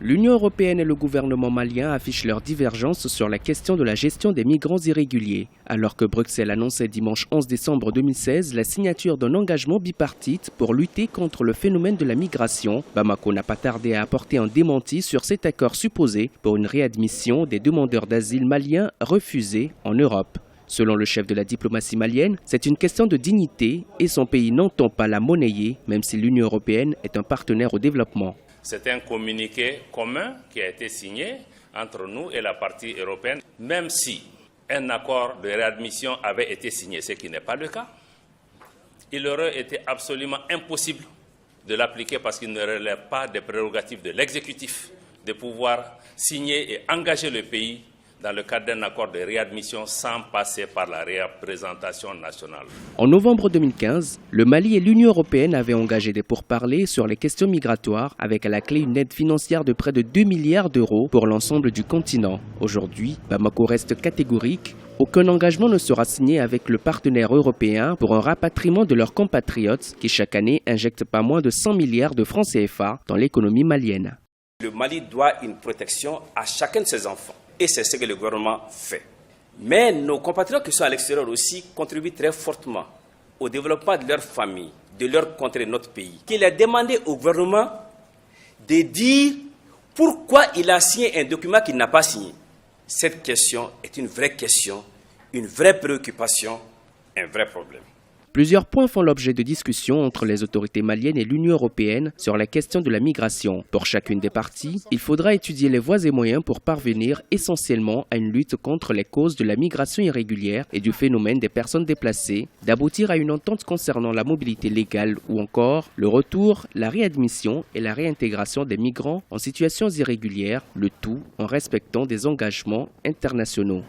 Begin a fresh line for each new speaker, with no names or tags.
L'Union européenne et le gouvernement malien affichent leurs divergences sur la question de la gestion des migrants irréguliers. Alors que Bruxelles annonçait dimanche 11 décembre 2016 la signature d'un engagement bipartite pour lutter contre le phénomène de la migration, Bamako n'a pas tardé à apporter un démenti sur cet accord supposé pour une réadmission des demandeurs d'asile maliens refusés en Europe. Selon le chef de la diplomatie malienne, c'est une question de dignité et son pays n'entend pas la monnayer, même si l'Union européenne est un partenaire au développement.
C'est un communiqué commun qui a été signé entre nous et la partie européenne, même si un accord de réadmission avait été signé, ce qui n'est pas le cas. Il aurait été absolument impossible de l'appliquer parce qu'il ne relève pas des prérogatives de l'exécutif de pouvoir signer et engager le pays dans le cadre d'un accord de réadmission sans passer par la représentation nationale.
En novembre 2015, le Mali et l'Union européenne avaient engagé des pourparlers sur les questions migratoires avec à la clé une aide financière de près de 2 milliards d'euros pour l'ensemble du continent. Aujourd'hui, Bamako reste catégorique. Aucun engagement ne sera signé avec le partenaire européen pour un rapatriement de leurs compatriotes qui chaque année injectent pas moins de 100 milliards de francs CFA dans l'économie malienne.
Le Mali doit une protection à chacun de ses enfants. Et c'est ce que le gouvernement fait. Mais nos compatriotes qui sont à l'extérieur aussi contribuent très fortement au développement de leur famille, de leur contrée, de notre pays. Il a demandé au gouvernement de dire pourquoi il a signé un document qu'il n'a pas signé. Cette question est une vraie préoccupation, un vrai problème.
Plusieurs points font l'objet de discussions entre les autorités maliennes et l'Union européenne sur la question de la migration. Pour chacune des parties, il faudra étudier les voies et moyens pour parvenir essentiellement à une lutte contre les causes de la migration irrégulière et du phénomène des personnes déplacées, d'aboutir à une entente concernant la mobilité légale ou encore le retour, la réadmission et la réintégration des migrants en situations irrégulières, le tout en respectant des engagements internationaux.